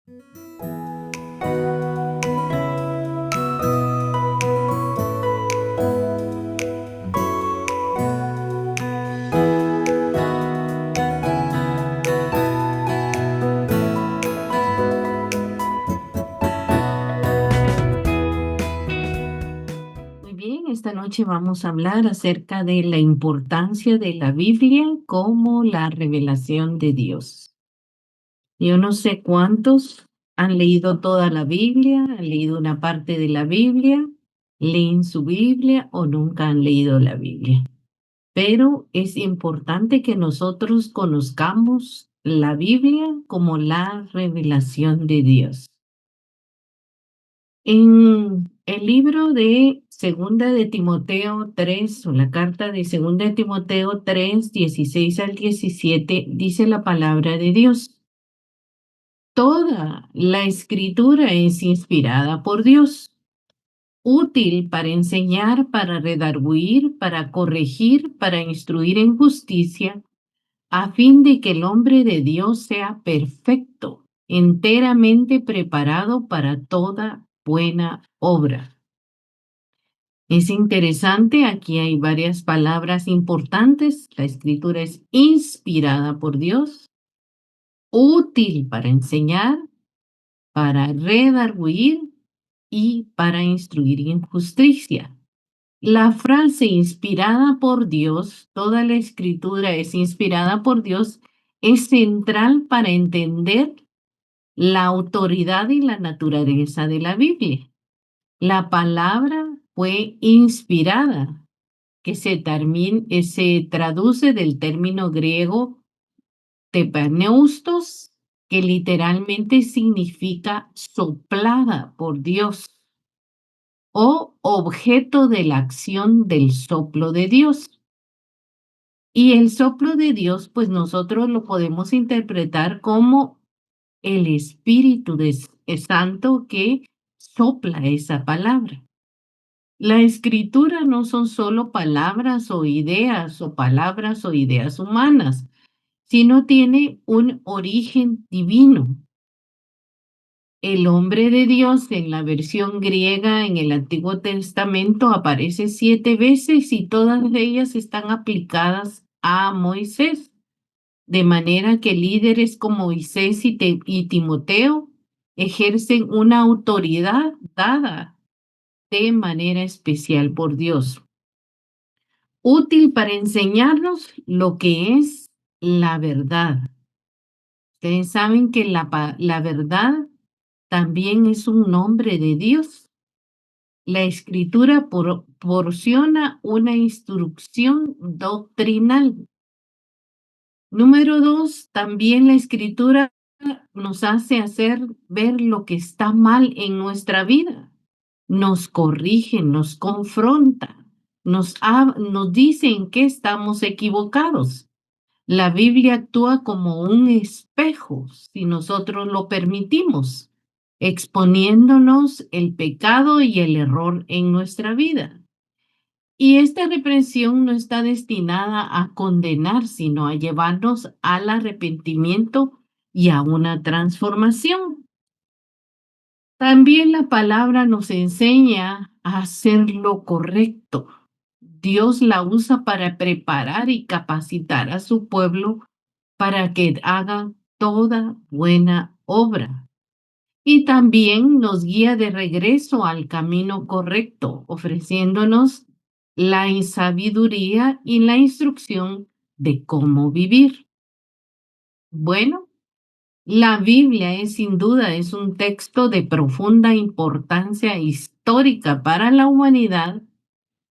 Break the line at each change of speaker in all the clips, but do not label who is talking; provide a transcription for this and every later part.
Muy bien, esta noche vamos a hablar acerca de la importancia de la Biblia como la revelación de Dios. Yo no sé cuántos han leído toda la Biblia, han leído una parte de la Biblia, leen su Biblia o nunca han leído la Biblia. Pero es importante que nosotros conozcamos la Biblia como la revelación de Dios. En el libro de Segunda de Timoteo 3 o la carta de Segunda de Timoteo 3 16 al 17 dice la palabra de Dios. Toda la escritura es inspirada por Dios, útil para enseñar, para redarguir, para corregir, para instruir en justicia, a fin de que el hombre de Dios sea perfecto, enteramente preparado para toda buena obra. Es interesante, aquí hay varias palabras importantes. La escritura es inspirada por Dios, útil para enseñar, para redarguir y para instruir en justicia. La frase inspirada por Dios, toda la escritura es inspirada por Dios, es central para entender la autoridad y la naturaleza de la Biblia. La palabra fue inspirada, que se traduce del término griego tepaneustos, que literalmente significa soplada por Dios o objeto de la acción del soplo de Dios. Y el soplo de Dios, pues nosotros lo podemos interpretar como el Espíritu Santo que sopla esa palabra. La escritura no son solo palabras o ideas humanas, sino tiene un origen divino. El hombre de Dios en la versión griega en el Antiguo Testamento aparece 7 veces y todas ellas están aplicadas a Moisés, de manera que líderes como Moisés y Timoteo ejercen una autoridad dada de manera especial por Dios, útil para enseñarnos lo que es la verdad. Ustedes saben que la verdad también es un nombre de Dios. La escritura proporciona una instrucción doctrinal. Número 2, también la escritura nos hace hacer ver lo que está mal en nuestra vida. Nos corrige, nos confronta, nos dice en qué estamos equivocados. La Biblia actúa como un espejo, si nosotros lo permitimos, exponiéndonos el pecado y el error en nuestra vida. Y esta reprensión no está destinada a condenar, sino a llevarnos al arrepentimiento y a una transformación. También la palabra nos enseña a hacer lo correcto. Dios la usa para preparar y capacitar a su pueblo para que haga toda buena obra. Y también nos guía de regreso al camino correcto, ofreciéndonos la sabiduría y la instrucción de cómo vivir. Bueno, la Biblia sin duda es un texto de profunda importancia histórica para la humanidad,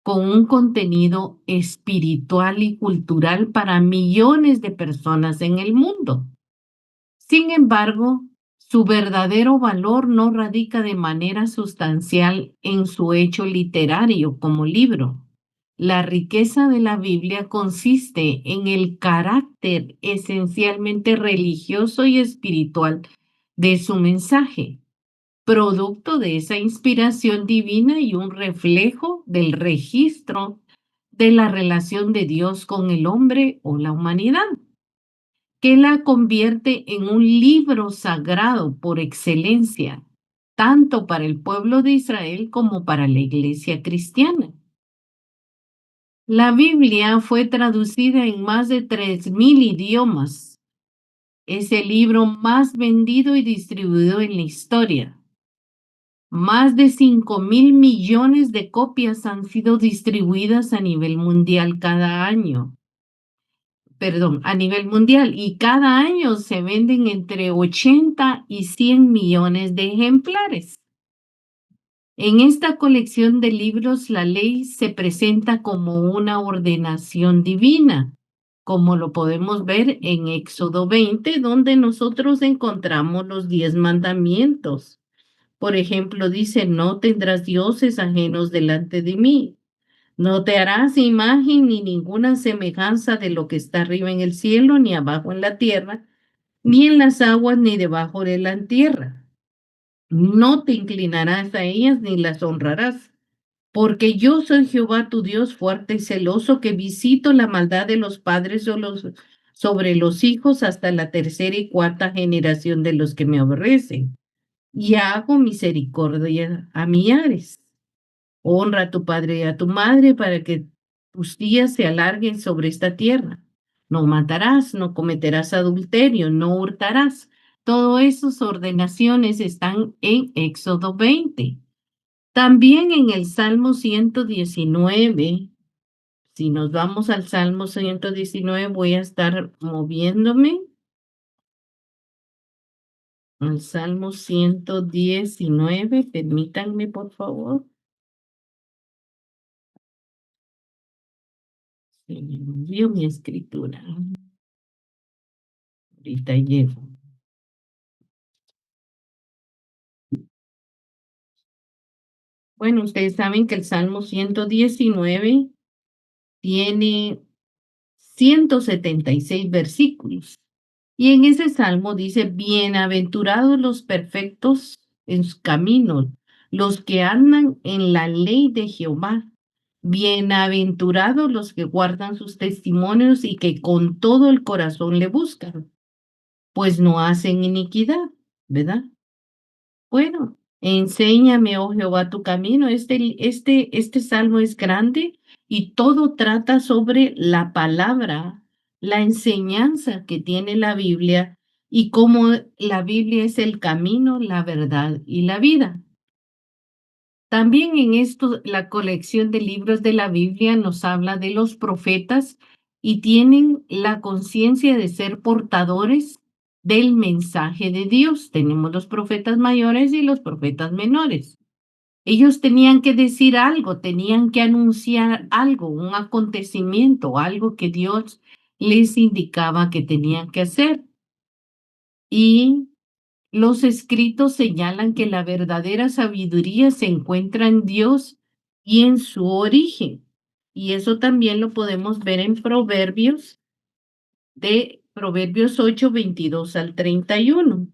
con un contenido espiritual y cultural para millones de personas en el mundo. Sin embargo, su verdadero valor no radica de manera sustancial en su hecho literario como libro. La riqueza de la Biblia consiste en el carácter esencialmente religioso y espiritual de su mensaje, producto de esa inspiración divina y un reflejo del registro de la relación de Dios con el hombre o la humanidad. que la convierte en un libro sagrado por excelencia, tanto para el pueblo de Israel como para la iglesia cristiana. La Biblia fue traducida en más de 3.000 idiomas. Es el libro más vendido y distribuido en la historia. Más de 5.000 millones de copias han sido distribuidas a nivel mundial cada año. Perdón, a nivel mundial. Y cada año se venden entre 80 y 100 millones de ejemplares. En esta colección de libros, la ley se presenta como una ordenación divina, como lo podemos ver en Éxodo 20, donde nosotros encontramos los 10 mandamientos. Por ejemplo, dice, no tendrás dioses ajenos delante de mí. No te harás imagen ni ninguna semejanza de lo que está arriba en el cielo, ni abajo en la tierra, ni en las aguas, ni debajo de la tierra. No te inclinarás a ellas ni las honrarás, porque yo soy Jehová tu Dios fuerte y celoso, que visito la maldad de los padres sobre los hijos hasta la tercera y cuarta generación de los que me aborrecen, y hago misericordia a millares. Honra a tu padre y a tu madre para que tus días se alarguen sobre esta tierra. No matarás, no cometerás adulterio, no hurtarás. Todas esas ordenaciones están en Éxodo 20. También en el Salmo 119, si nos vamos al Salmo 119, voy a estar moviéndome al Salmo 119. Permítanme, por favor. Se me movió mi escritura. Ahorita llego. Bueno, ustedes saben que el Salmo 119 tiene 176 versículos. Y en ese salmo dice, bienaventurados los perfectos en sus caminos, los que andan en la ley de Jehová. Bienaventurados los que guardan sus testimonios y que con todo el corazón le buscan, pues no hacen iniquidad, ¿verdad? Bueno, enséñame, oh Jehová, tu camino. Este salmo es grande y todo trata sobre la palabra, la enseñanza que tiene la Biblia y cómo la Biblia es el camino, la verdad y la vida. También en esto, la colección de libros de la Biblia nos habla de los profetas y tienen la conciencia de ser portadores del mensaje de Dios. Tenemos los profetas mayores y los profetas menores. Ellos tenían que decir algo, tenían que anunciar algo, un acontecimiento, algo que Dios les indicaba que tenían que hacer. Y los escritos señalan que la verdadera sabiduría se encuentra en Dios y en su origen. Y eso también lo podemos ver en Proverbios 8, 22 al 31.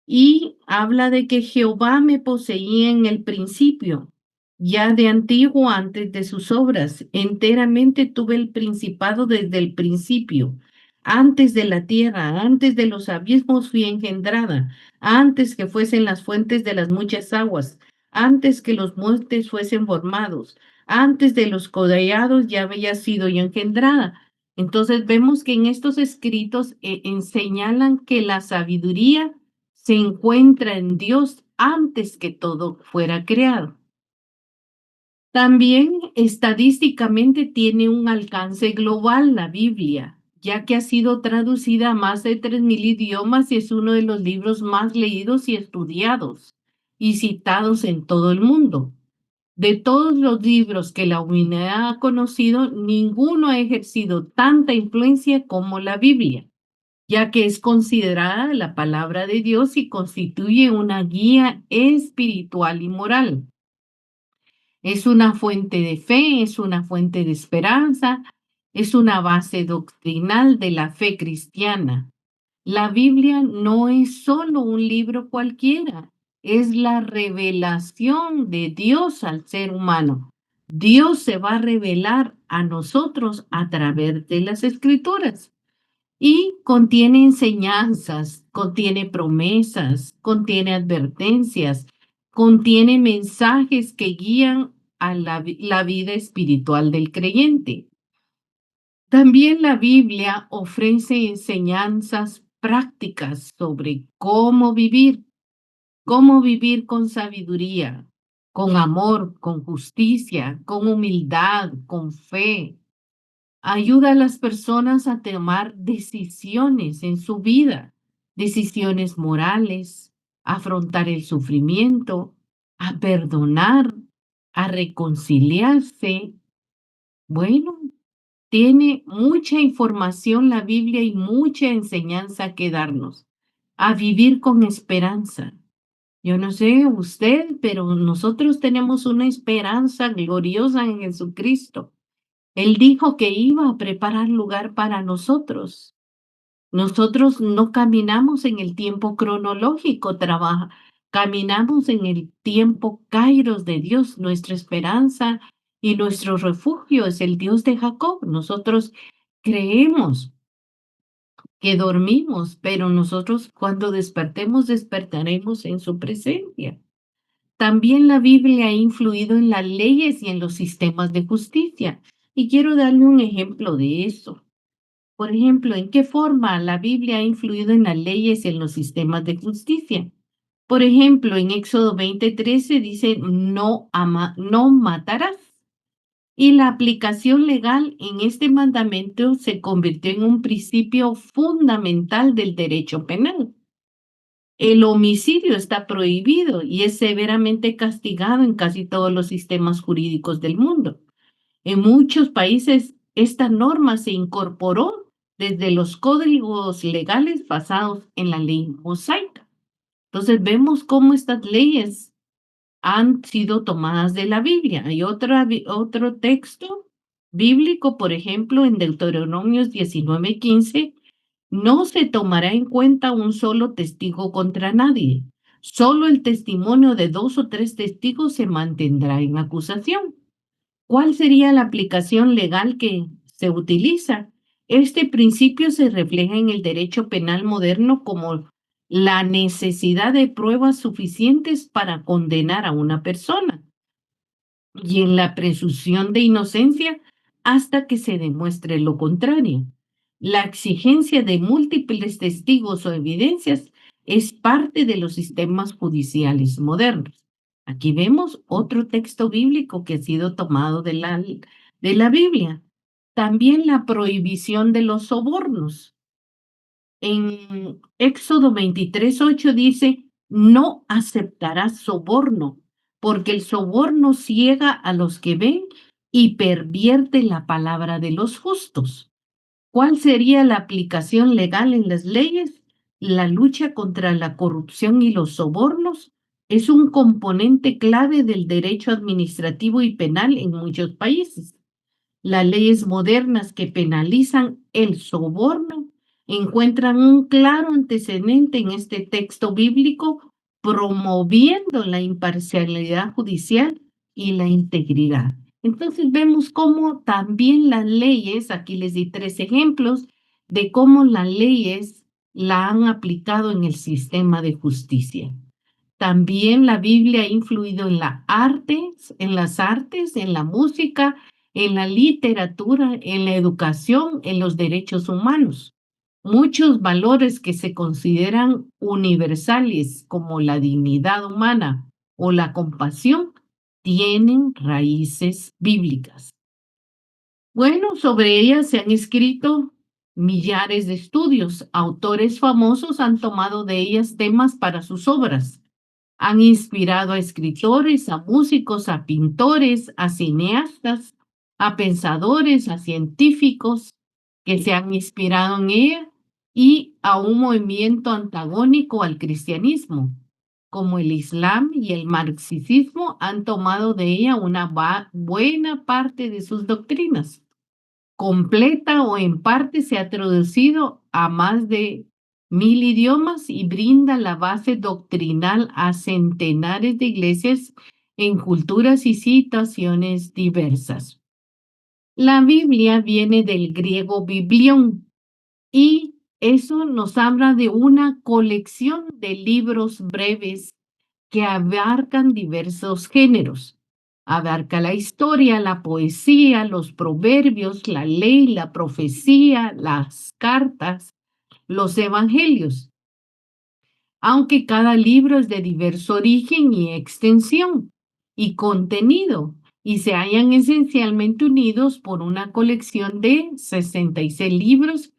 Y habla de que Jehová me poseía en el principio, ya de antiguo antes de sus obras. Enteramente tuve el principado desde el principio. Antes de la tierra, antes de los abismos fui engendrada, antes que fuesen las fuentes de las muchas aguas, antes que los montes fuesen formados, antes de los collados ya había sido yo engendrada. Entonces vemos que en estos escritos señalan que la sabiduría se encuentra en Dios antes que todo fuera creado. También estadísticamente tiene un alcance global la Biblia, ya que ha sido traducida a más de 3.000 idiomas y es uno de los libros más leídos y estudiados y citados en todo el mundo. De todos los libros que la humanidad ha conocido, ninguno ha ejercido tanta influencia como la Biblia, ya que es considerada la palabra de Dios y constituye una guía espiritual y moral. Es una fuente de fe, es una fuente de esperanza, es una base doctrinal de la fe cristiana. La Biblia no es solo un libro cualquiera, es la revelación de Dios al ser humano. Dios se va a revelar a nosotros a través de las escrituras. y contiene enseñanzas, contiene promesas, contiene advertencias, contiene mensajes que guían a la vida espiritual del creyente. También la Biblia ofrece enseñanzas prácticas sobre cómo vivir con sabiduría, con amor, con justicia, con humildad, con fe. Ayuda a las personas a tomar decisiones en su vida, decisiones morales, a afrontar el sufrimiento, a perdonar, a reconciliarse. Bueno, tiene mucha información la Biblia y mucha enseñanza que darnos, a vivir con esperanza. Yo no sé usted, pero nosotros tenemos una esperanza gloriosa en Jesucristo. Él dijo que iba a preparar lugar para nosotros. Nosotros no caminamos en el tiempo cronológico, caminamos en el tiempo kairos de Dios. Nuestra esperanza y nuestro refugio es el Dios de Jacob. Nosotros creemos que dormimos, pero nosotros cuando despertemos, despertaremos en su presencia. También la Biblia ha influido en las leyes y en los sistemas de justicia. Y quiero darle un ejemplo de eso. Por ejemplo, ¿en qué forma la Biblia ha influido en las leyes y en los sistemas de justicia? Por ejemplo, en Éxodo 20:13 dice, no matarás. Y la aplicación legal en este mandamiento se convirtió en un principio fundamental del derecho penal. El homicidio está prohibido y es severamente castigado en casi todos los sistemas jurídicos del mundo. En muchos países, esta norma se incorporó desde los códigos legales basados en la ley mosaica. Entonces vemos cómo estas leyes han sido tomadas de la Biblia. Hay otro texto bíblico, por ejemplo, en Deuteronomios 19:15, no se tomará en cuenta un solo testigo contra nadie. Solo el testimonio de 2 o 3 testigos se mantendrá en acusación. ¿Cuál sería la aplicación legal que se utiliza? Este principio se refleja en el derecho penal moderno como la necesidad de pruebas suficientes para condenar a una persona y en la presunción de inocencia hasta que se demuestre lo contrario. La exigencia de múltiples testigos o evidencias es parte de los sistemas judiciales modernos. Aquí vemos otro texto bíblico que ha sido tomado de la Biblia. También la prohibición de los sobornos. En Éxodo 23:8 dice, no aceptarás soborno, porque el soborno ciega a los que ven y pervierte la palabra de los justos. ¿Cuál sería la aplicación legal en las leyes? La lucha contra la corrupción y los sobornos es un componente clave del derecho administrativo y penal en muchos países. Las leyes modernas que penalizan el soborno encuentran un claro antecedente en este texto bíblico, promoviendo la imparcialidad judicial y la integridad. Entonces vemos cómo también las leyes, aquí les di 3 ejemplos de cómo las leyes la han aplicado en el sistema de justicia. También la Biblia ha influido en las artes, en la música, en la literatura, en la educación, en los derechos humanos. Muchos valores que se consideran universales, como la dignidad humana o la compasión, tienen raíces bíblicas. Bueno, sobre ellas se han escrito millares de estudios. Autores famosos han tomado de ellas temas para sus obras. Han inspirado a escritores, a músicos, a pintores, a cineastas, a pensadores, a científicos que se han inspirado en ella y a un movimiento antagónico al cristianismo, como el Islam y el marxismo han tomado de ella una buena parte de sus doctrinas. Completa o en parte se ha traducido a más de 1000 idiomas y brinda la base doctrinal a centenares de iglesias en culturas y situaciones diversas. La Biblia viene del griego biblión, Y eso nos habla de una colección de libros breves que abarcan diversos géneros. Abarca la historia, la poesía, los proverbios, la ley, la profecía, las cartas, los evangelios, aunque cada libro es de diverso origen y extensión y contenido, y se hallan esencialmente unidos por una colección de 66 libros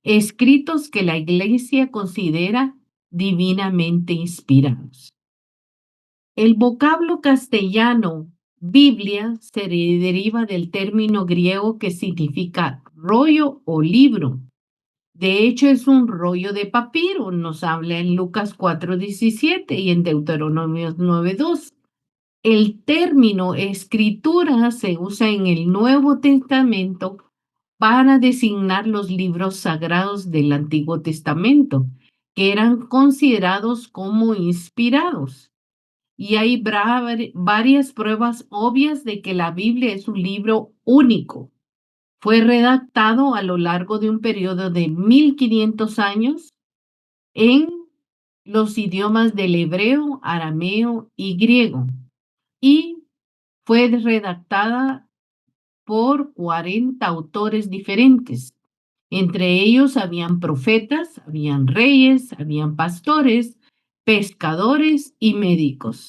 escritos que la Iglesia considera divinamente inspirados. El vocablo castellano Biblia se deriva del término griego que significa rollo o libro. De hecho, es un rollo de papiro, nos habla en Lucas 4:17 y en Deuteronomio 9:2. El término escritura se usa en el Nuevo Testamento para designar los libros sagrados del Antiguo Testamento, que eran considerados como inspirados. Y hay varias pruebas obvias de que la Biblia es un libro único. Fue redactado a lo largo de un periodo de 1500 años en los idiomas del hebreo, arameo y griego, y fue redactada por 40 autores diferentes. Entre ellos habían profetas, habían reyes, habían pastores, pescadores y médicos.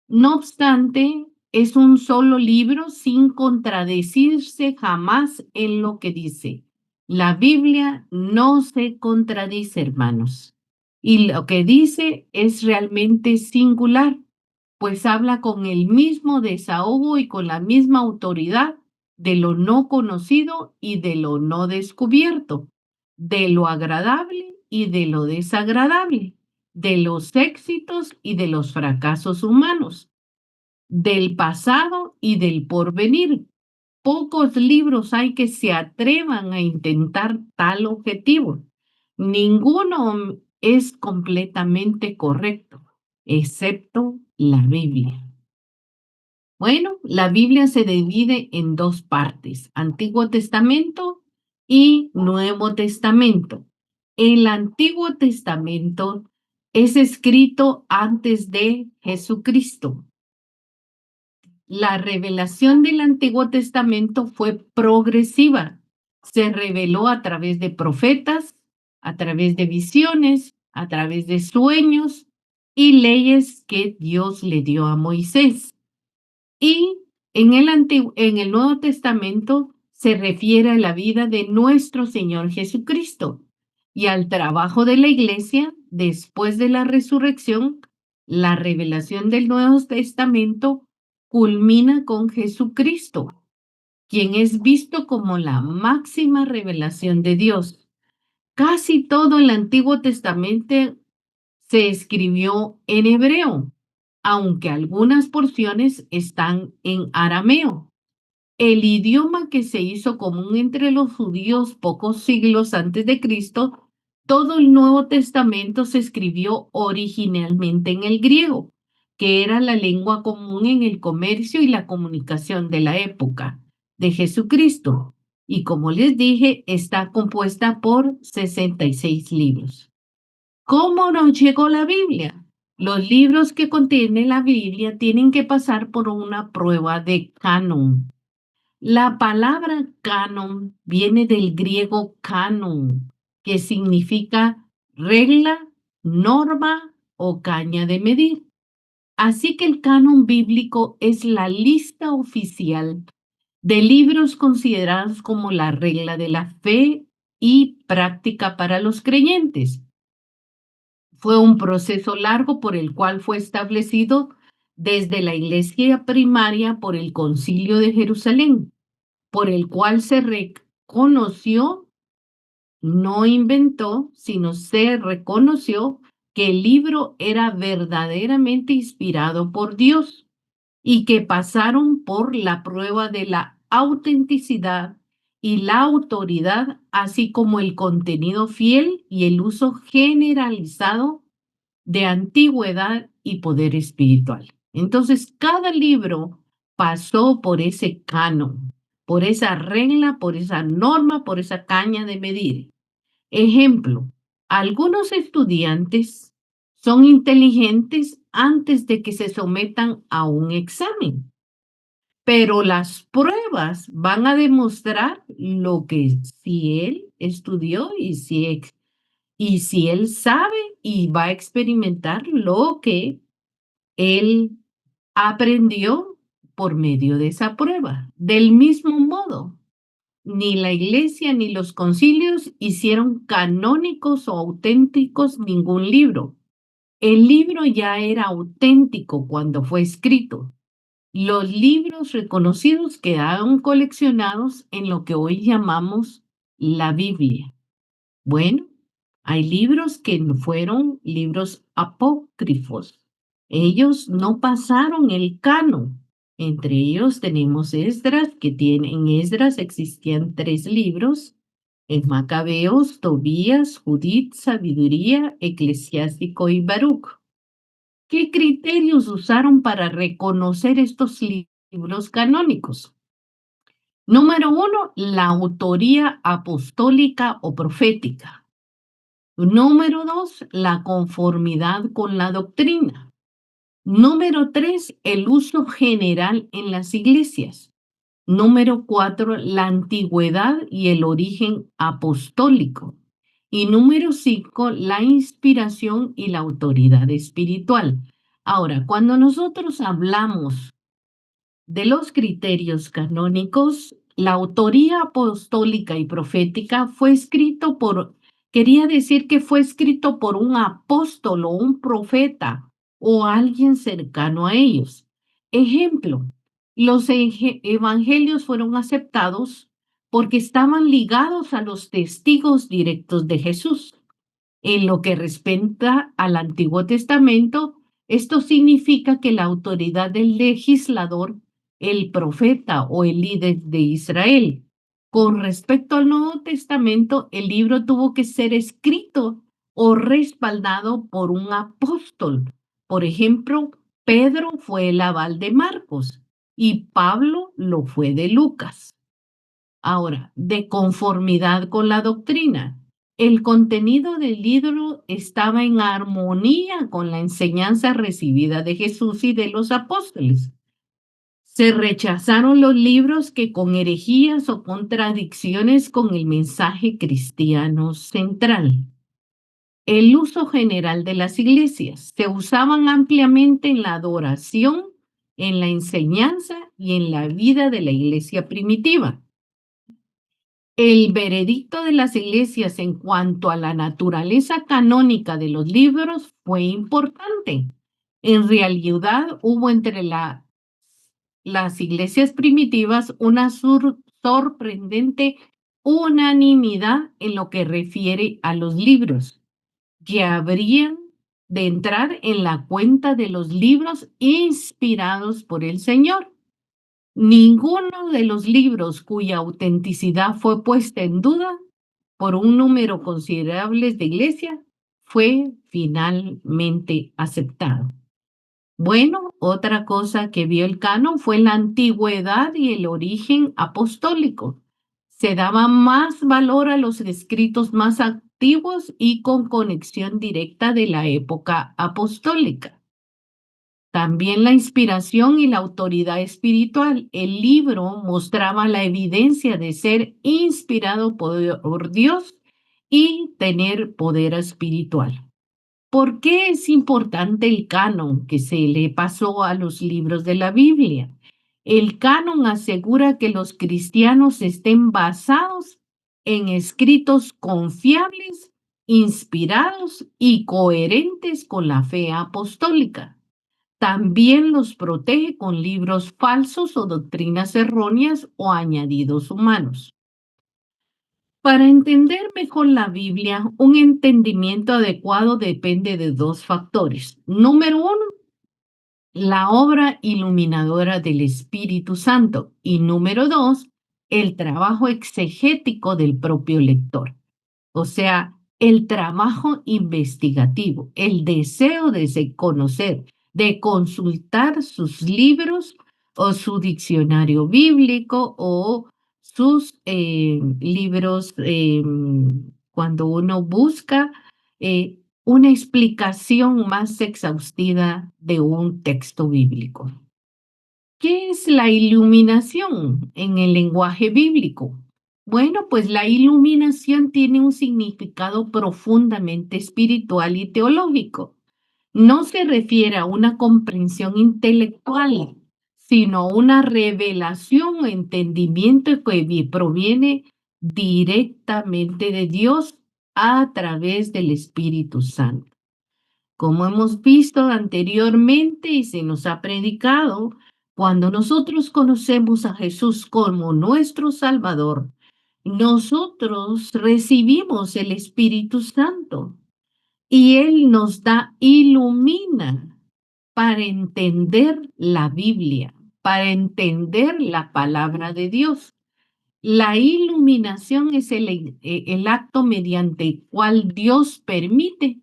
No obstante, es un solo libro sin contradecirse jamás en lo que dice. La Biblia no se contradice, hermanos. Y lo que dice es realmente singular, pues habla con el mismo desahogo y con la misma autoridad de lo no conocido y de lo no descubierto, de lo agradable y de lo desagradable, de los éxitos y de los fracasos humanos, del pasado y del porvenir. Pocos libros hay que se atrevan a intentar tal objetivo. Ninguno es completamente correcto, excepto la Biblia. Bueno, la Biblia se divide en dos partes, Antiguo Testamento y Nuevo Testamento. El Antiguo Testamento es escrito antes de Jesucristo. La revelación del Antiguo Testamento fue progresiva. Se reveló a través de profetas, a través de visiones, a través de sueños y leyes que Dios le dio a Moisés. Y en el Nuevo Testamento se refiere a la vida de nuestro Señor Jesucristo y al trabajo de la iglesia después de la resurrección. La revelación del Nuevo Testamento culmina con Jesucristo, quien es visto como la máxima revelación de Dios. Casi todo el Antiguo Testamento se escribió en hebreo, aunque algunas porciones están en arameo, el idioma que se hizo común entre los judíos pocos siglos antes de Cristo. Todo el Nuevo Testamento se escribió originalmente en el griego, que era la lengua común en el comercio y la comunicación de la época de Jesucristo. Y como les dije, está compuesta por 66 libros. ¿Cómo nos llegó la Biblia? Los libros que contiene la Biblia tienen que pasar por una prueba de canon. La palabra canon viene del griego canon, que significa regla, norma o caña de medir. Así que el canon bíblico es la lista oficial de libros considerados como la regla de la fe y práctica para los creyentes. Fue un proceso largo por el cual fue establecido desde la iglesia primaria por el Concilio de Jerusalén, por el cual se reconoció, no inventó, sino se reconoció que el libro era verdaderamente inspirado por Dios y que pasaron por la prueba de la autenticidad y la autoridad, así como el contenido fiel y el uso generalizado de antigüedad y poder espiritual. Entonces, cada libro pasó por ese canon, por esa regla, por esa norma, por esa caña de medir. Ejemplo, algunos estudiantes son inteligentes antes de que se sometan a un examen, pero las pruebas van a demostrar lo que si él estudió y si él sabe y va a experimentar lo que él aprendió por medio de esa prueba. Del mismo modo, ni la iglesia ni los concilios hicieron canónicos o auténticos ningún libro. El libro ya era auténtico cuando fue escrito. Los libros reconocidos quedaron coleccionados en lo que hoy llamamos la Biblia. Bueno, hay libros que fueron libros apócrifos. Ellos no pasaron el canon. Entre ellos tenemos Esdras, que tiene, en Esdras existían 3 libros, en Macabeos, Tobías, Judith, Sabiduría, Eclesiástico y Baruch. ¿Qué criterios usaron para reconocer estos libros canónicos? Número 1, la autoría apostólica o profética. Número 2, la conformidad con la doctrina. Número 3, el uso general en las iglesias. Número 4, la antigüedad y el origen apostólico. Y número 5, la inspiración y la autoridad espiritual. Ahora, cuando nosotros hablamos de los criterios canónicos, la autoría apostólica y profética fue escrito por, quería decir que fue escrito por un apóstol o un profeta o alguien cercano a ellos. Ejemplo, los evangelios fueron aceptados porque estaban ligados a los testigos directos de Jesús. En lo que respecta al Antiguo Testamento, esto significa que la autoridad del legislador, el profeta o el líder de Israel. Con respecto al Nuevo Testamento, el libro tuvo que ser escrito o respaldado por un apóstol. Por ejemplo, Pedro fue el aval de Marcos y Pablo lo fue de Lucas. Ahora, de conformidad con la doctrina. El contenido del libro estaba en armonía con la enseñanza recibida de Jesús y de los apóstoles. Se rechazaron los libros que con herejías o contradicciones con el mensaje cristiano central. El uso general de las iglesias. Se usaban ampliamente en la adoración, en la enseñanza y en la vida de la iglesia primitiva. El veredicto de las iglesias en cuanto a la naturaleza canónica de los libros fue importante. En realidad hubo entre las iglesias primitivas una sorprendente unanimidad en lo que refiere a los libros, que habrían de entrar en la cuenta de los libros inspirados por el Señor. Ninguno de los libros cuya autenticidad fue puesta en duda por un número considerable de iglesias fue finalmente aceptado. Bueno, otra cosa que vio el canon fue la antigüedad y el origen apostólico. Se daba más valor a los escritos más antiguos y con conexión directa de la época apostólica. También la inspiración y la autoridad espiritual. El libro mostraba la evidencia de ser inspirado por Dios y tener poder espiritual. ¿Por qué es importante el canon que se le pasó a los libros de la Biblia? El canon asegura que los cristianos estén basados en escritos confiables, inspirados y coherentes con la fe apostólica. También los protege con libros falsos o doctrinas erróneas o añadidos humanos. Para entender mejor la Biblia, un entendimiento adecuado depende de 2 factores. Número 1, la obra iluminadora del Espíritu Santo. Y número 2, el trabajo exegético del propio lector. O sea, el trabajo investigativo, el deseo de conocer, de consultar sus libros o su diccionario bíblico o sus libros cuando uno busca una explicación más exhaustiva de un texto bíblico. ¿Qué es la iluminación en el lenguaje bíblico? Bueno, pues la iluminación tiene un significado profundamente espiritual y teológico. No se refiere a una comprensión intelectual, sino a una revelación o entendimiento que proviene directamente de Dios a través del Espíritu Santo. Como hemos visto anteriormente y se nos ha predicado, cuando nosotros conocemos a Jesús como nuestro Salvador, nosotros recibimos el Espíritu Santo y Él nos ilumina para entender la Biblia, para entender la palabra de Dios. La iluminación es el acto mediante el cual Dios permite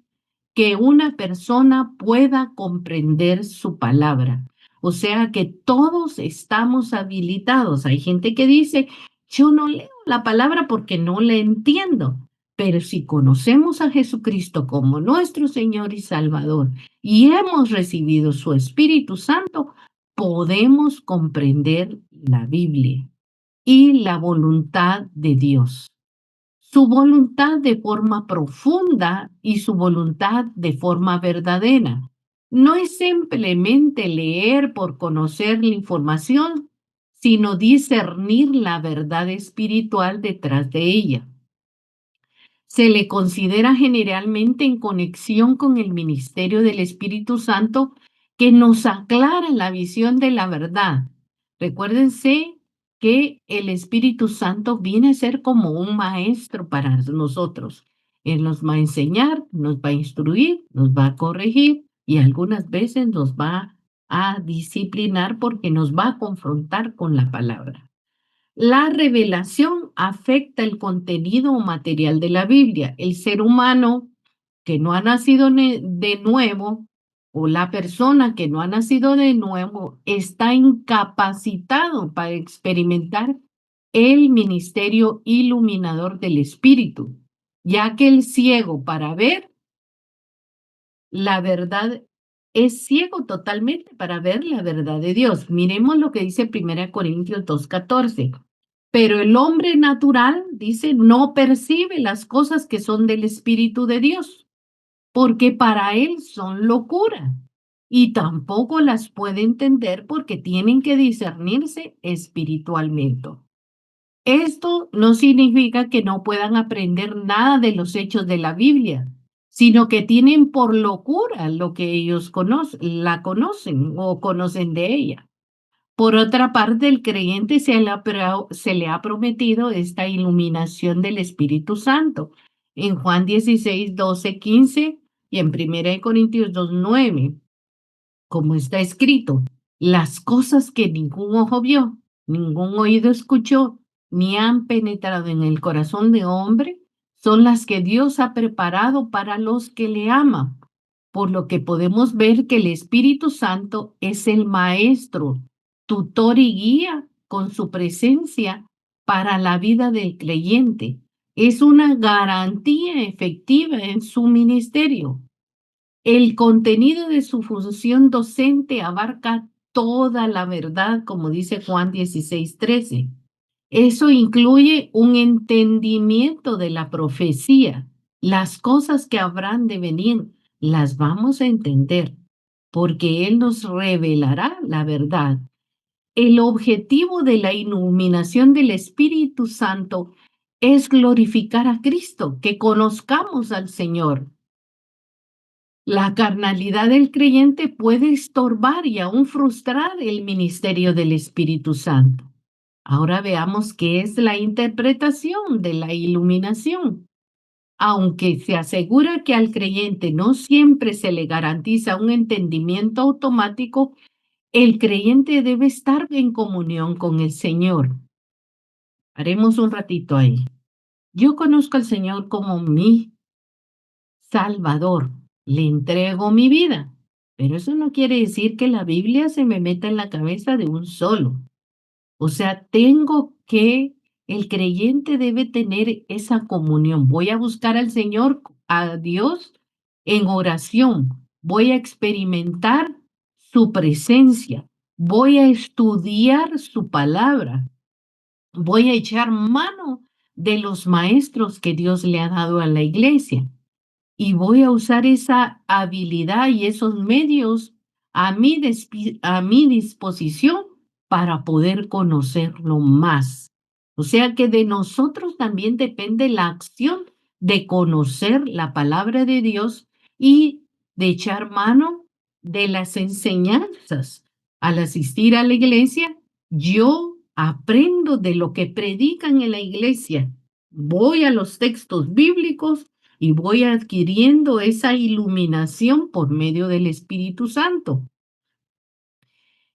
que una persona pueda comprender su palabra. O sea que todos estamos habilitados. Hay gente que dice, yo no leo la palabra porque no la entiendo. Pero si conocemos a Jesucristo como nuestro Señor y Salvador y hemos recibido su Espíritu Santo, podemos comprender la Biblia y la voluntad de Dios. Su voluntad de forma profunda y su voluntad de forma verdadera. No es simplemente leer por conocer la información, sino discernir la verdad espiritual detrás de ella. Se le considera generalmente en conexión con el ministerio del Espíritu Santo que nos aclara la visión de la verdad. Recuérdense que el Espíritu Santo viene a ser como un maestro para nosotros. Él nos va a enseñar, nos va a instruir, nos va a corregir y algunas veces nos va a disciplinar porque nos va a confrontar con la palabra. La revelación afecta el contenido o material de la Biblia. El ser humano que no ha nacido de nuevo o la persona que no ha nacido de nuevo está incapacitado para experimentar el ministerio iluminador del Espíritu, ya que el ciego para ver la verdad es ciego totalmente para ver la verdad de Dios. Miremos lo que dice 1 Corintios 2:14. Pero el hombre natural, dice, no percibe las cosas que son del Espíritu de Dios, porque para él son locura, y tampoco las puede entender porque tienen que discernirse espiritualmente. Esto no significa que no puedan aprender nada de los hechos de la Biblia, sino que tienen por locura lo que ellos la conocen o conocen de ella. Por otra parte, el creyente se le ha prometido esta iluminación del Espíritu Santo en Juan 16:12-15 y en 1 Corintios 2:9, como está escrito, las cosas que ningún ojo vio, ningún oído escuchó, ni han penetrado en el corazón de hombre, son las que Dios ha preparado para los que le aman. Por lo que podemos ver que el Espíritu Santo es el maestro, tutor y guía con su presencia para la vida del creyente. Es una garantía efectiva en su ministerio. El contenido de su función docente abarca toda la verdad, como dice Juan 16:13. Eso incluye un entendimiento de la profecía. Las cosas que habrán de venir las vamos a entender, porque Él nos revelará la verdad. El objetivo de la iluminación del Espíritu Santo es glorificar a Cristo, que conozcamos al Señor. La carnalidad del creyente puede estorbar y aún frustrar el ministerio del Espíritu Santo. Ahora veamos qué es la interpretación de la iluminación. Aunque se asegura que al creyente no siempre se le garantiza un entendimiento automático, el creyente debe estar en comunión con el Señor. Haremos un ratito ahí. Yo conozco al Señor como mi Salvador. Le entrego mi vida. Pero eso no quiere decir que la Biblia se me meta en la cabeza de un solo. O sea, tengo que El creyente debe tener esa comunión. Voy a buscar al Señor, a Dios, en oración. Voy a experimentar su presencia. Voy a estudiar su palabra. Voy a echar mano de los maestros que Dios le ha dado a la iglesia y voy a usar esa habilidad y esos medios a mi disposición para poder conocerlo más. O sea que de nosotros también depende la acción de conocer la palabra de Dios y de echar mano de las enseñanzas. Al asistir a la iglesia, yo aprendo de lo que predican en la iglesia. Voy a los textos bíblicos y voy adquiriendo esa iluminación por medio del Espíritu Santo.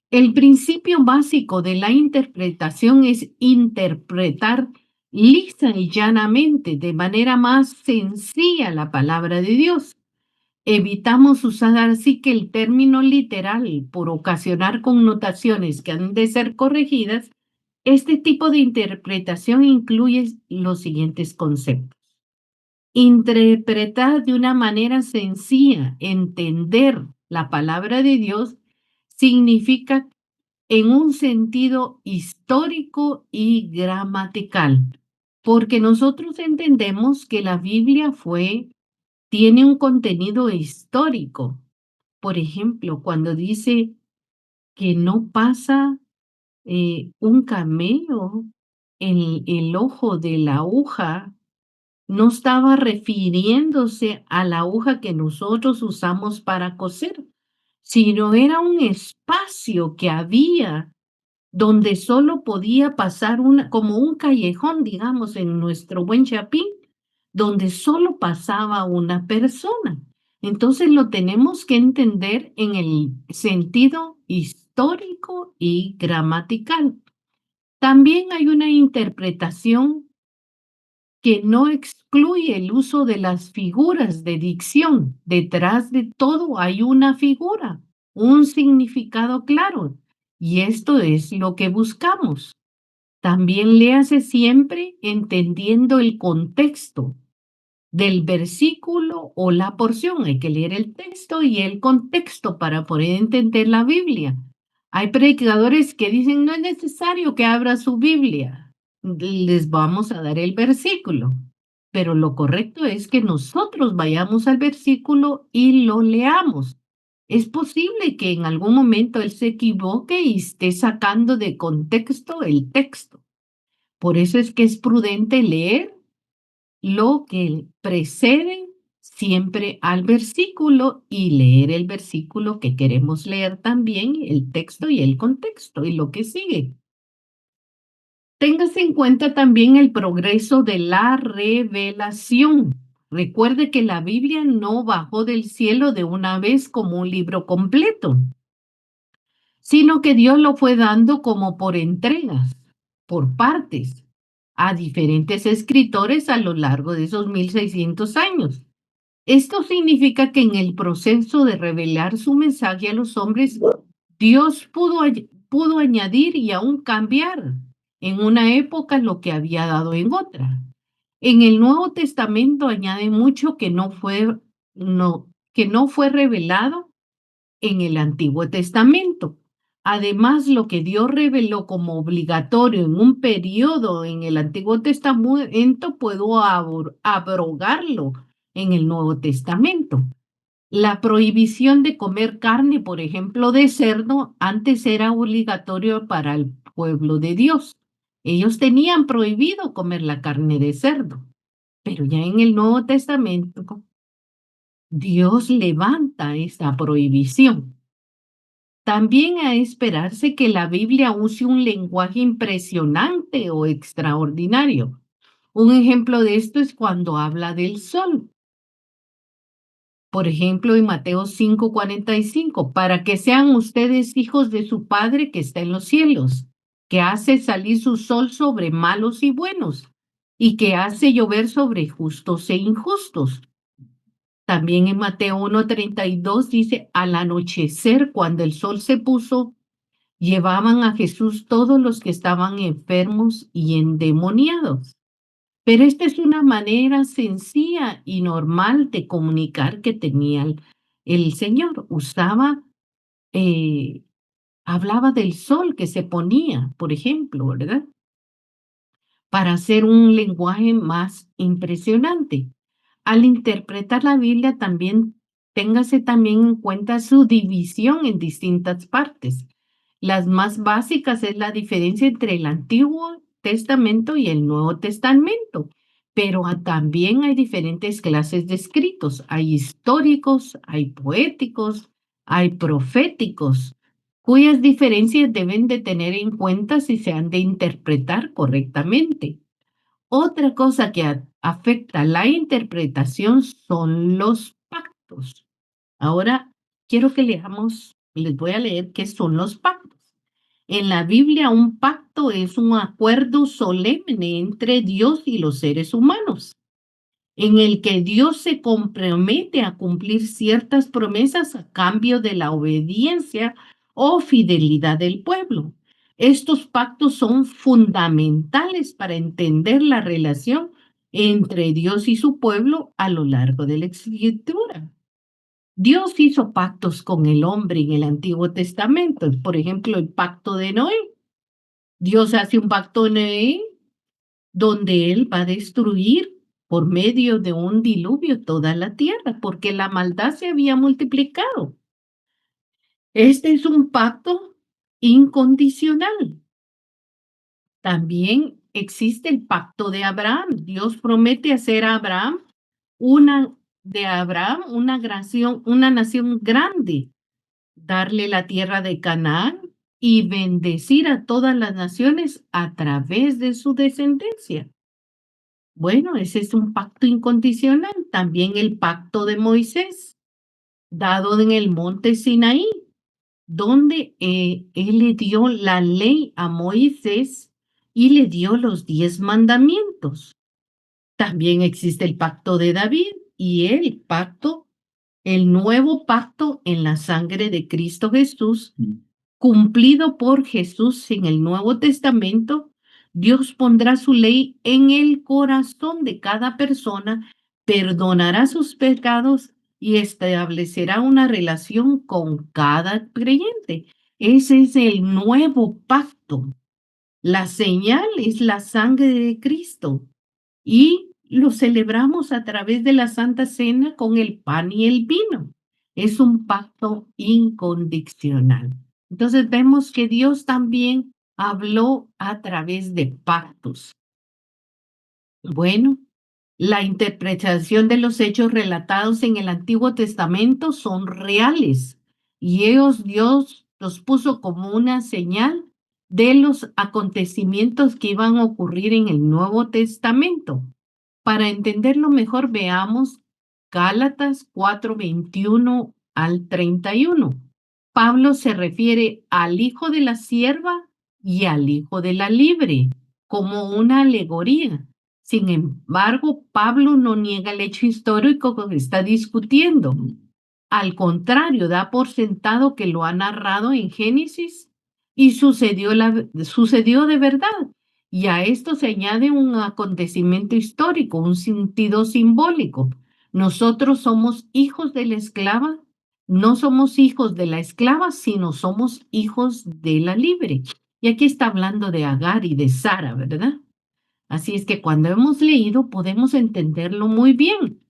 El principio básico de la interpretación es interpretar lisa y llanamente, de manera más sencilla, la palabra de Dios. Evitamos usar así que el término literal por ocasionar connotaciones que han de ser corregidas. Este tipo de interpretación incluye los siguientes conceptos. Interpretar de una manera sencilla, entender la palabra de Dios, significa en un sentido histórico y gramatical, porque nosotros entendemos que la Biblia tiene un contenido histórico. Por ejemplo, cuando dice que no pasa un camello en el ojo de la aguja, no estaba refiriéndose a la aguja que nosotros usamos para coser, sino era un espacio que había donde solo podía pasar como un callejón, digamos, en nuestro buen Chapín, donde solo pasaba una persona. Entonces lo tenemos que entender en el sentido histórico y gramatical. También hay una interpretación que no excluye el uso de las figuras de dicción. Detrás de todo hay una figura, un significado claro, y esto es lo que buscamos. También léase siempre entendiendo el contexto del versículo o la porción. Hay que leer el texto y el contexto para poder entender la Biblia. Hay predicadores que dicen, no es necesario que abra su Biblia, les vamos a dar el versículo. Pero lo correcto es que nosotros vayamos al versículo y lo leamos. Es posible que en algún momento él se equivoque y esté sacando de contexto el texto. Por eso es que es prudente leer lo que precede siempre al versículo y leer el versículo que queremos leer también, el texto y el contexto y lo que sigue. Téngase en cuenta también el progreso de la revelación. Recuerde que la Biblia no bajó del cielo de una vez como un libro completo, sino que Dios lo fue dando como por entregas, por partes, a diferentes escritores a lo largo de esos 1600 años. Esto significa que en el proceso de revelar su mensaje a los hombres, Dios pudo añadir y aún cambiar en una época lo que había dado en otra. En el Nuevo Testamento añade mucho que no fue revelado en el Antiguo Testamento. Además, lo que Dios reveló como obligatorio en un periodo en el Antiguo Testamento, puedo abrogarlo en el Nuevo Testamento. La prohibición de comer carne, por ejemplo, de cerdo, antes era obligatorio para el pueblo de Dios. Ellos tenían prohibido comer la carne de cerdo, pero ya en el Nuevo Testamento, Dios levanta esta prohibición. También a esperarse que la Biblia use un lenguaje impresionante o extraordinario. Un ejemplo de esto es cuando habla del sol. Por ejemplo, en Mateo 5:45, para que sean ustedes hijos de su Padre que está en los cielos, que hace salir su sol sobre malos y buenos, y que hace llover sobre justos e injustos. También en Mateo 1:32 dice, al anochecer, cuando el sol se puso, Llevaban a Jesús todos los que estaban enfermos y endemoniados. Pero esta es una manera sencilla y normal de comunicar que tenía el Señor. Eh, hablaba del sol que se ponía, por ejemplo, ¿verdad? Para hacer un lenguaje más impresionante. Al interpretar la Biblia también téngase también en cuenta su división en distintas partes. Las más básicas es la diferencia entre el Antiguo Testamento y el Nuevo Testamento, pero también hay diferentes clases de escritos. Hay históricos, hay poéticos, hay proféticos, cuyas diferencias deben de tener en cuenta si se han de interpretar correctamente. Otra cosa que afecta la interpretación son los pactos. Ahora quiero que leamos, les voy a leer qué son los pactos. En la Biblia, un pacto es un acuerdo solemne entre Dios y los seres humanos, en el que Dios se compromete a cumplir ciertas promesas a cambio de la obediencia o fidelidad del pueblo. Estos pactos son fundamentales para entender la relación entre Dios y su pueblo a lo largo de la Escritura. Dios hizo pactos con el hombre en el Antiguo Testamento, por ejemplo, el pacto de Noé. Dios hace un pacto de Noé donde Él va a destruir por medio de un diluvio toda la tierra, porque la maldad se había multiplicado. Este es un pacto incondicional. También existe el pacto de Abraham. Dios promete hacer a una Abraham una nación grande, darle la tierra de Canaán y bendecir a todas las naciones a través de su descendencia. Bueno, ese es un pacto incondicional. También el pacto de Moisés, dado en el monte Sinaí, donde él le dio la ley a Moisés y le dio los 10 mandamientos. También existe el pacto de David y el nuevo pacto en la sangre de Cristo Jesús, cumplido por Jesús en el Nuevo Testamento. Dios pondrá su ley en el corazón de cada persona, perdonará sus pecados y establecerá una relación con cada creyente. Ese es el nuevo pacto. La señal es la sangre de Cristo y lo celebramos a través de la Santa Cena con el pan y el vino. Es un pacto incondicional. Entonces vemos que Dios también habló a través de pactos. Bueno, la interpretación de los hechos relatados en el Antiguo Testamento son reales y Dios los puso como una señal de los acontecimientos que iban a ocurrir en el Nuevo Testamento. Para entenderlo mejor, veamos Gálatas 4:21 al 31. Pablo se refiere al hijo de la sierva y al hijo de la libre como una alegoría. Sin embargo, Pablo no niega el hecho histórico que está discutiendo. Al contrario, da por sentado que lo ha narrado en Génesis y sucedió de verdad. Y a esto se añade un acontecimiento histórico, un sentido simbólico. Nosotros somos hijos de la esclava, no somos hijos de la esclava, sino somos hijos de la libre. Y aquí está hablando de Agar y de Sara, ¿verdad? Así es que cuando hemos leído podemos entenderlo muy bien.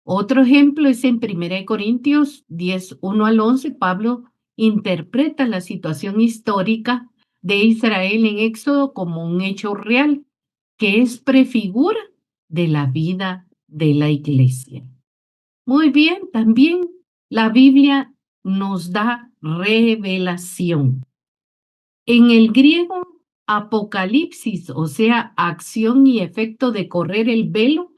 Otro ejemplo es en 1 Corintios 10:1 al 11. Pablo interpreta la situación histórica de Israel en Éxodo como un hecho real, que es prefigura de la vida de la iglesia. Muy bien, también la Biblia nos da revelación. En el griego, apocalipsis, o sea, acción y efecto de correr el velo,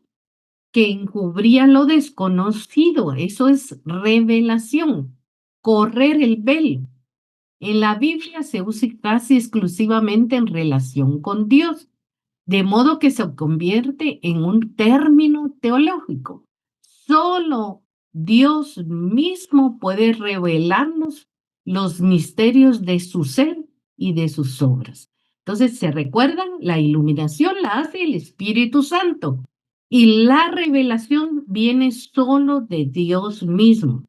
que encubría lo desconocido. Eso es revelación, correr el velo. En la Biblia se usa casi exclusivamente en relación con Dios, de modo que se convierte en un término teológico. Solo Dios mismo puede revelarnos los misterios de su ser y de sus obras. Entonces, ¿se recuerdan? La iluminación la hace el Espíritu Santo y la revelación viene solo de Dios mismo.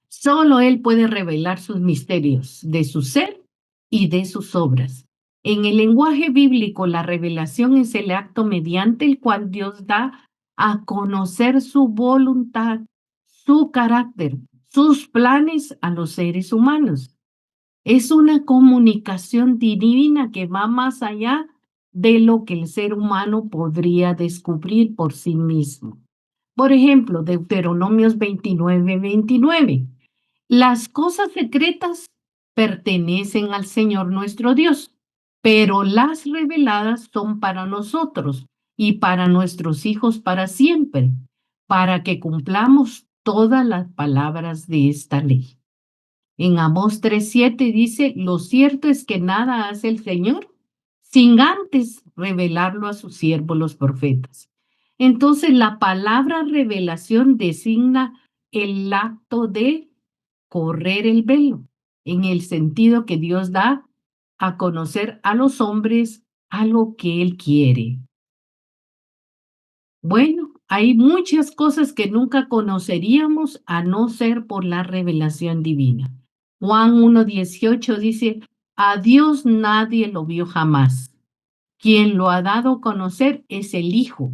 Solo Él puede revelar sus misterios de su ser y de sus obras. En el lenguaje bíblico, la revelación es el acto mediante el cual Dios da a conocer su voluntad, su carácter, sus planes a los seres humanos. Es una comunicación divina que va más allá de lo que el ser humano podría descubrir por sí mismo. Por ejemplo, Deuteronomios 29:29. Las cosas secretas pertenecen al Señor nuestro Dios, pero las reveladas son para nosotros y para nuestros hijos para siempre, para que cumplamos todas las palabras de esta ley. En Amós 3:7 dice, lo cierto es que nada hace el Señor sin antes revelarlo a sus siervos los profetas. Entonces la palabra revelación designa el acto de correr el velo, en el sentido que Dios da a conocer a los hombres algo que Él quiere. Bueno, hay muchas cosas que nunca conoceríamos a no ser por la revelación divina. Juan 1:18 dice, a Dios nadie lo vio jamás. Quien lo ha dado a conocer es el Hijo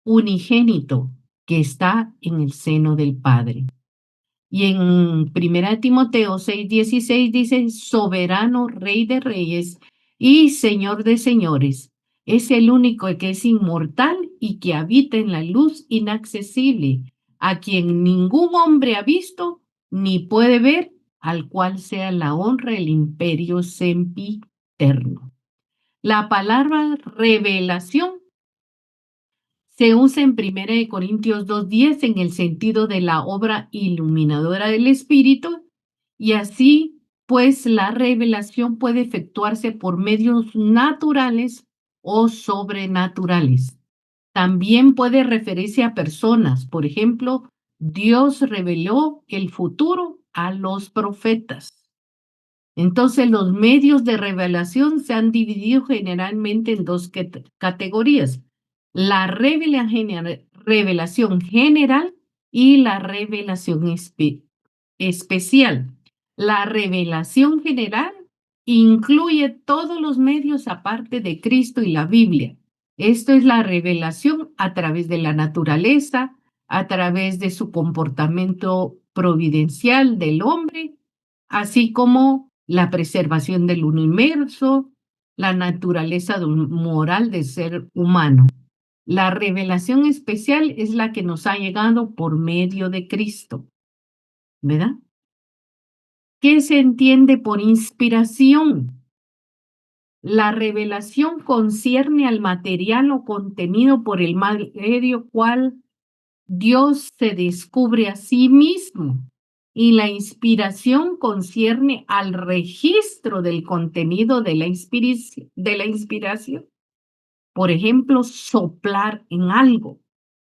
unigénito que está en el seno del Padre. Y en 1 Timoteo 6:16 dice, soberano Rey de Reyes y Señor de Señores, es el único que es inmortal y que habita en la luz inaccesible, a quien ningún hombre ha visto ni puede ver, al cual sea la honra, el imperio sempiterno. La palabra revelación se usa en 1 Corintios 2:10 en el sentido de la obra iluminadora del Espíritu, y así pues la revelación puede efectuarse por medios naturales o sobrenaturales. También puede referirse a personas. Por ejemplo, Dios reveló el futuro a los profetas. Entonces, los medios de revelación se han dividido generalmente en dos categorías: la revelación general y la revelación especial. La revelación general incluye todos los medios aparte de Cristo y la Biblia. Esto es la revelación a través de la naturaleza, a través de su comportamiento providencial del hombre, así como la preservación del universo, la naturaleza moral del ser humano. La revelación especial es la que nos ha llegado por medio de Cristo, ¿verdad? ¿Qué se entiende por inspiración? La revelación concierne al material o contenido por el medio cual Dios se descubre a sí mismo, y la inspiración concierne al registro del contenido de la inspiración. Por ejemplo, soplar en algo.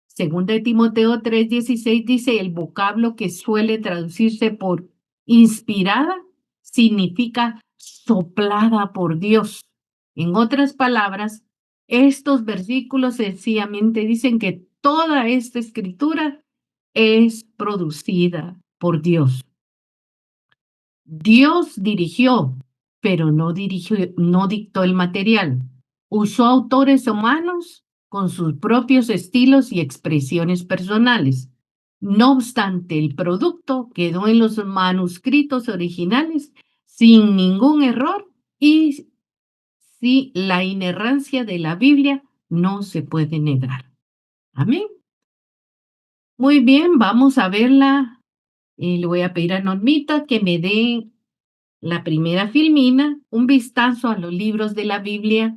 Según Timoteo 3:16 dice, el vocablo que suele traducirse por inspirada significa soplada por Dios. En otras palabras, estos versículos sencillamente dicen que toda esta escritura es producida por Dios. Dios dirigió, pero no dictó el material. Usó autores humanos con sus propios estilos y expresiones personales. No obstante, el producto quedó en los manuscritos originales sin ningún error, y sí, la inerrancia de la Biblia no se puede negar. Amén. Muy bien, vamos a verla. Le voy a pedir a Normita que me dé la primera filmina, un vistazo a los libros de la Biblia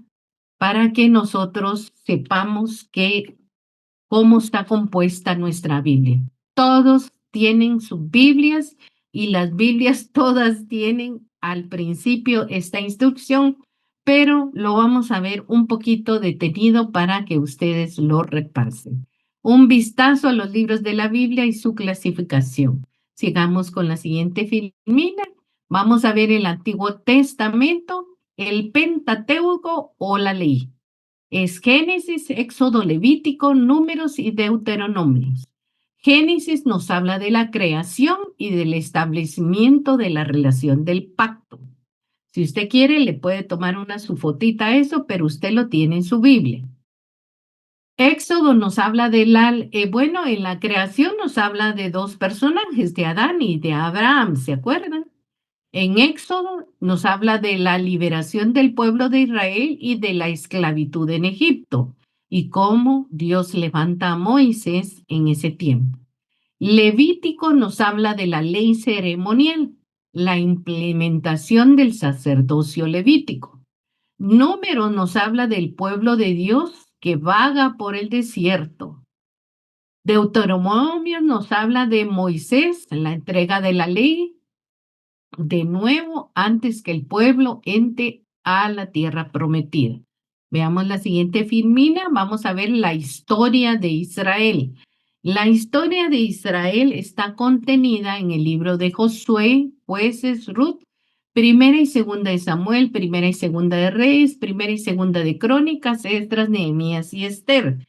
para que nosotros sepamos cómo está compuesta nuestra Biblia. Todos tienen sus Biblias y las Biblias todas tienen al principio esta instrucción, pero lo vamos a ver un poquito detenido para que ustedes lo repasen. Un vistazo a los libros de la Biblia y su clasificación. Sigamos con la siguiente filmina. Vamos a ver el Antiguo Testamento, el Pentateuco o la ley. Es Génesis, Éxodo, Levítico, Números y Deuteronomios. Génesis nos habla de la creación y del establecimiento de la relación del pacto. Si usted quiere, le puede tomar su fotita a eso, pero usted lo tiene en su Biblia. Éxodo nos habla de en la creación nos habla de dos personajes, de Adán y de Abraham, ¿se acuerdan? En Éxodo nos habla de la liberación del pueblo de Israel y de la esclavitud en Egipto y cómo Dios levanta a Moisés en ese tiempo. Levítico nos habla de la ley ceremonial, la implementación del sacerdocio levítico. Número nos habla del pueblo de Dios que vaga por el desierto. Deuteronomio nos habla de Moisés, la entrega de la ley, de nuevo antes que el pueblo entre a la tierra prometida. Veamos la siguiente filmina. Vamos a ver la historia de Israel. La historia de Israel está contenida en el libro de Josué, Jueces, Ruth, Primera y Segunda de Samuel, Primera y Segunda de Reyes, Primera y Segunda de Crónicas, Esdras, Nehemías y Esther.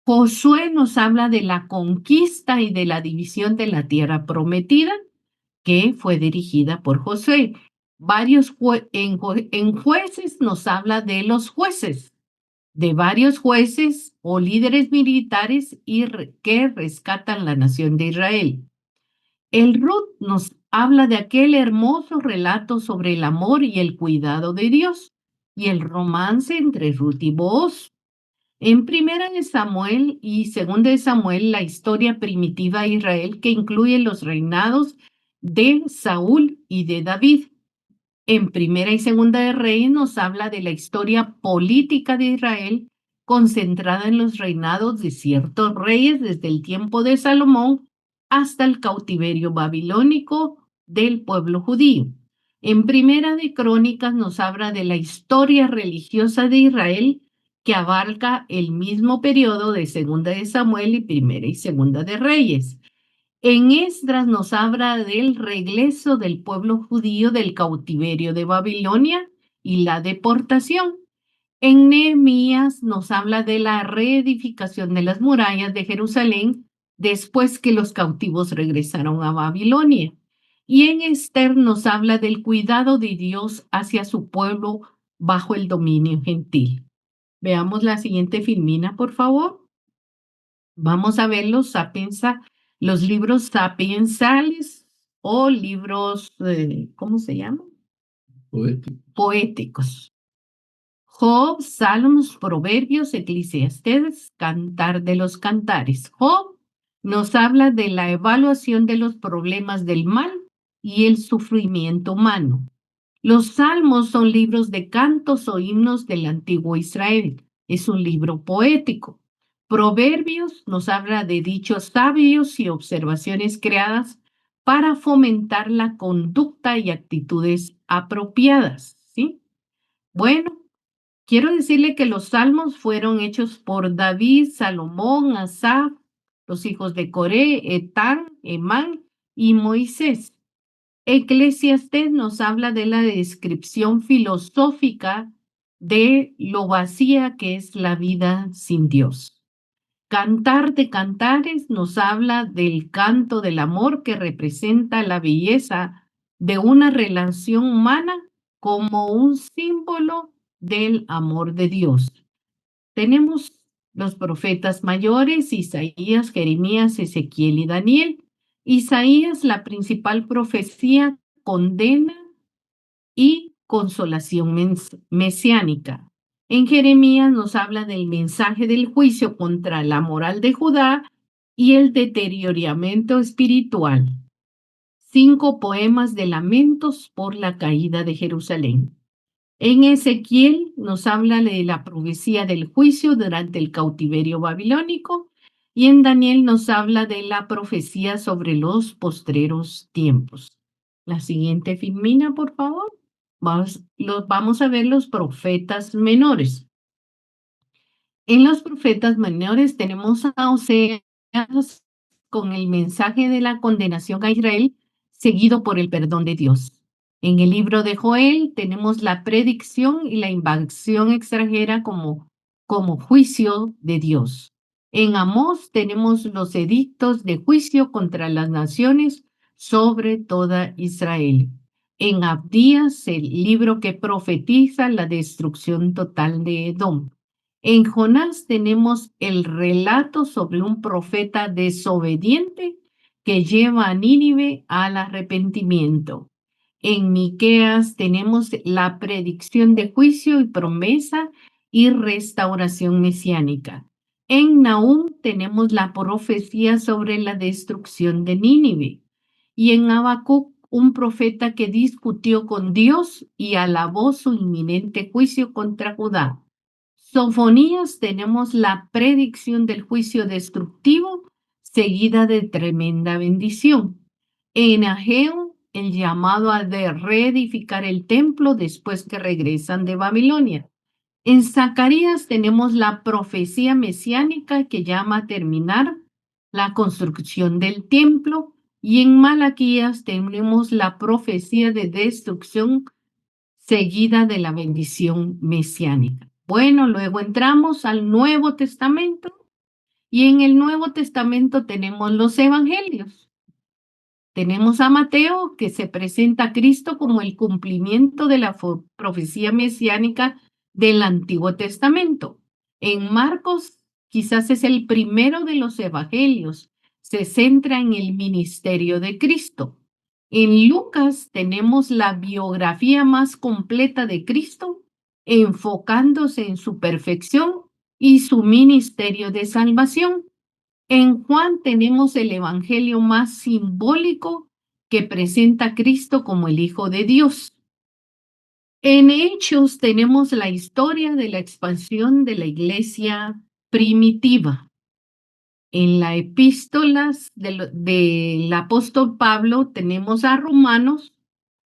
Josué nos habla de la conquista y de la división de la tierra prometida, que fue dirigida por Josué. En Jueces nos habla de los jueces, de varios jueces o líderes militares que rescatan la nación de Israel. El Ruth nos habla de aquel hermoso relato sobre el amor y el cuidado de Dios y el romance entre Ruth y Booz. En Primera de Samuel y Segunda de Samuel, la historia primitiva de Israel que incluye los reinados de Saúl y de David. En Primera y Segunda de Reyes nos habla de la historia política de Israel concentrada en los reinados de ciertos reyes desde el tiempo de Salomón hasta el cautiverio babilónico del pueblo judío. En Primera de Crónicas nos habla de la historia religiosa de Israel que abarca el mismo periodo de Segunda de Samuel y Primera y Segunda de Reyes. En Esdras nos habla del regreso del pueblo judío del cautiverio de Babilonia y la deportación. En Nehemías nos habla de la reedificación de las murallas de Jerusalén después que los cautivos regresaron a Babilonia. Y en Esther nos habla del cuidado de Dios hacia su pueblo bajo el dominio gentil. Veamos la siguiente filmina, por favor. Vamos a ver los libros sapiensales o libros, ¿cómo se llaman? Poéticos. Job, Salmos, Proverbios, Eclesiastés, Cantar de los Cantares. Job nos habla de la evaluación de los problemas del mal y el sufrimiento humano. Los Salmos son libros de cantos o himnos del antiguo Israel. Es un libro poético. Proverbios nos habla de dichos sabios y observaciones creadas para fomentar la conducta y actitudes apropiadas, ¿sí? Bueno, quiero decirle que los salmos fueron hechos por David, Salomón, Asaf, los hijos de Coré, Etán, Emán y Moisés. Eclesiastés nos habla de la descripción filosófica de lo vacía que es la vida sin Dios. Cantar de Cantares nos habla del canto del amor que representa la belleza de una relación humana como un símbolo del amor de Dios. Tenemos los profetas mayores, Isaías, Jeremías, Ezequiel y Daniel. Isaías, la principal profecía, condena y consolación mesiánica. En Jeremías nos habla del mensaje del juicio contra la moral de Judá y el deterioramiento espiritual. 5 poemas de lamentos por la caída de Jerusalén. En Ezequiel nos habla de la profecía del juicio durante el cautiverio babilónico y en Daniel nos habla de la profecía sobre los postreros tiempos. La siguiente filmina, por favor. Vamos a ver los profetas menores. En los profetas menores tenemos a Oseas con el mensaje de la condenación a Israel, seguido por el perdón de Dios. En el libro de Joel tenemos la predicción y la invasión extranjera como juicio de Dios. En Amós tenemos los edictos de juicio contra las naciones sobre toda Israel. En Abdías, el libro que profetiza la destrucción total de Edom. En Jonás tenemos el relato sobre un profeta desobediente que lleva a Nínive al arrepentimiento. En Miqueas tenemos la predicción de juicio y promesa y restauración mesiánica. En Nahum tenemos la profecía sobre la destrucción de Nínive. Y en Habacuc, un profeta que discutió con Dios y alabó su inminente juicio contra Judá. Sofonías tenemos la predicción del juicio destructivo seguida de tremenda bendición. En Ageo, el llamado a reedificar el templo después que regresan de Babilonia. En Zacarías tenemos la profecía mesiánica que llama a terminar la construcción del templo y en Malaquías tenemos la profecía de destrucción seguida de la bendición mesiánica. Bueno, luego entramos al Nuevo Testamento y en el Nuevo Testamento tenemos los evangelios. Tenemos a Mateo, que se presenta a Cristo como el cumplimiento de la profecía mesiánica del Antiguo Testamento. En Marcos, quizás es el primero de los evangelios, se centra en el ministerio de Cristo. En Lucas tenemos la biografía más completa de Cristo, enfocándose en su perfección y su ministerio de salvación. En Juan tenemos el evangelio más simbólico que presenta a Cristo como el Hijo de Dios. En Hechos tenemos la historia de la expansión de la iglesia primitiva. En las epístolas del apóstol Pablo tenemos a Romanos,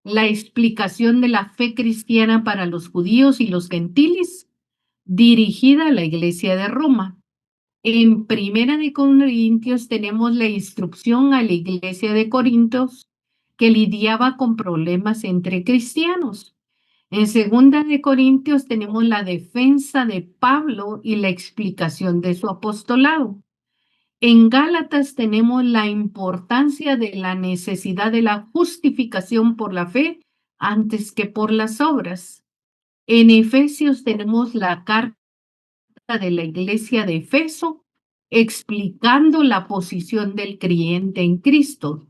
la explicación de la fe cristiana para los judíos y los gentiles, dirigida a la iglesia de Roma. En Primera de Corintios tenemos la instrucción a la iglesia de Corintios que lidiaba con problemas entre cristianos. En Segunda de Corintios tenemos la defensa de Pablo y la explicación de su apostolado. En Gálatas tenemos la importancia de la necesidad de la justificación por la fe antes que por las obras. En Efesios tenemos la carta de la iglesia de Efeso explicando la posición del creyente en Cristo.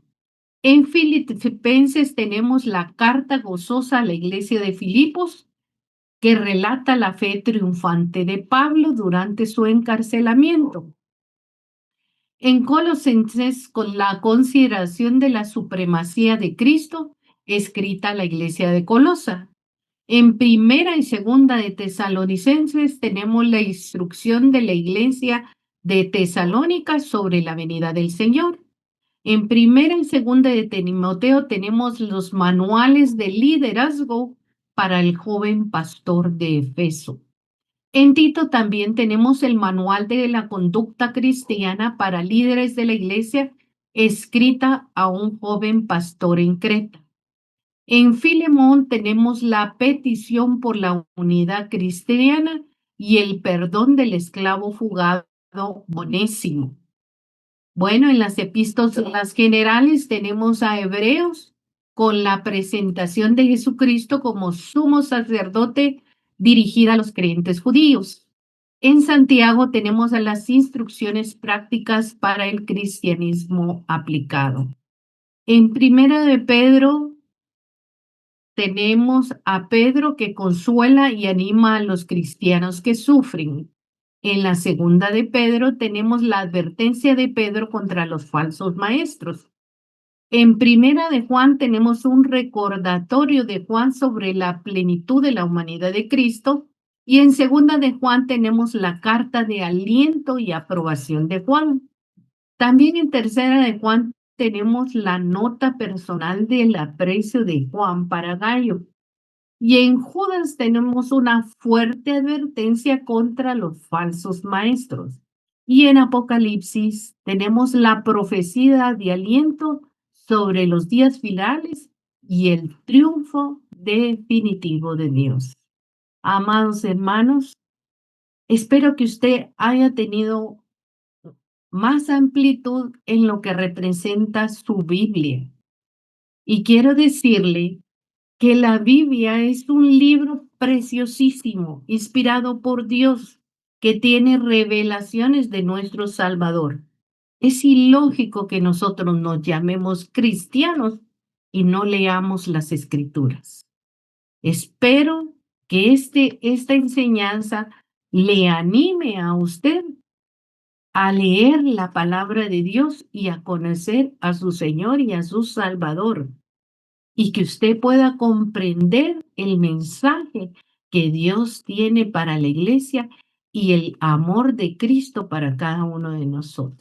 En Filipenses tenemos la carta gozosa a la iglesia de Filipos que relata la fe triunfante de Pablo durante su encarcelamiento. En Colosenses, con la consideración de la supremacía de Cristo, escrita a la iglesia de Colosa. En Primera y Segunda de Tesalonicenses tenemos la instrucción de la iglesia de Tesalónica sobre la venida del Señor. En Primera y Segunda de Timoteo tenemos los manuales de liderazgo para el joven pastor de Efeso. En Tito también tenemos el manual de la conducta cristiana para líderes de la iglesia, escrita a un joven pastor en Creta. En Filemón tenemos la petición por la unidad cristiana y el perdón del esclavo fugado Onésimo. Bueno, en las epístolas generales tenemos a Hebreos con la presentación de Jesucristo como sumo sacerdote dirigida a los creyentes judíos. En Santiago tenemos a las instrucciones prácticas para el cristianismo aplicado. En Primera de Pedro tenemos a Pedro que consuela y anima a los cristianos que sufren. En la Segunda de Pedro tenemos la advertencia de Pedro contra los falsos maestros. En Primera de Juan tenemos un recordatorio de Juan sobre la plenitud de la humanidad de Cristo y en Segunda de Juan tenemos la carta de aliento y aprobación de Juan. También en Tercera de Juan tenemos la nota personal del aprecio de Juan para Gallo. Y en Judas tenemos una fuerte advertencia contra los falsos maestros. Y en Apocalipsis tenemos la profecía de aliento sobre los días finales y el triunfo definitivo de Dios. Amados hermanos, espero que usted haya tenido más amplitud en lo que representa su Biblia. Y quiero decirle que la Biblia es un libro preciosísimo, inspirado por Dios, que tiene revelaciones de nuestro Salvador. Es ilógico que nosotros nos llamemos cristianos y no leamos las Escrituras. Espero que esta enseñanza le anime a usted a leer la palabra de Dios y a conocer a su Señor y a su Salvador, y que usted pueda comprender el mensaje que Dios tiene para la iglesia y el amor de Cristo para cada uno de nosotros.